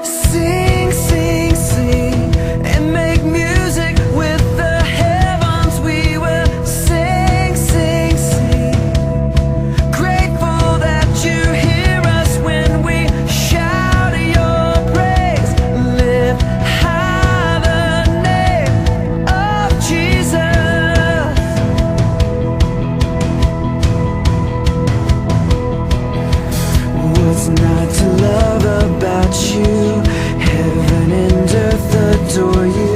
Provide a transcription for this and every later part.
Sing, sing, sing, and make music with the heavens. We will sing, sing, sing. Grateful that you hear us when we shout your praise. Lift high the name of Jesus. What's not to love about you? Heaven and earth adore you.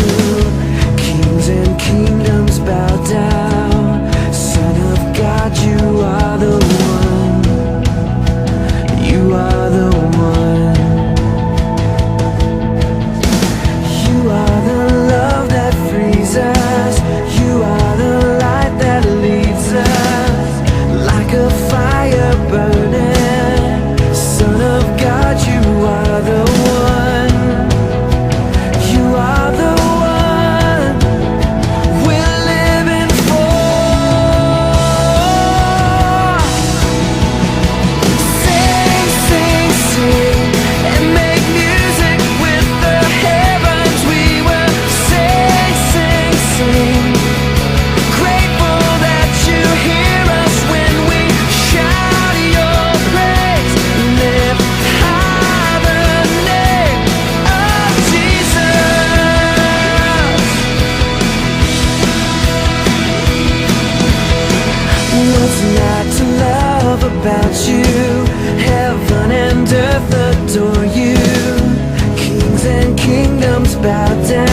Kings and kingdoms bow down. Son of God, you are the one. You are the one. You are the love that frees us. You are the light that leads us. Like a fire burning. Son of God, you are the one. You are the one we're living for. Sing, sing, sing, and make music with the heavens. We will sing, sing, sing. Grateful that you hear us when we shout your praise. Lift high the name of Jesus. What's not to love about you? Heaven and earth adore you. Kings and kingdoms bow down.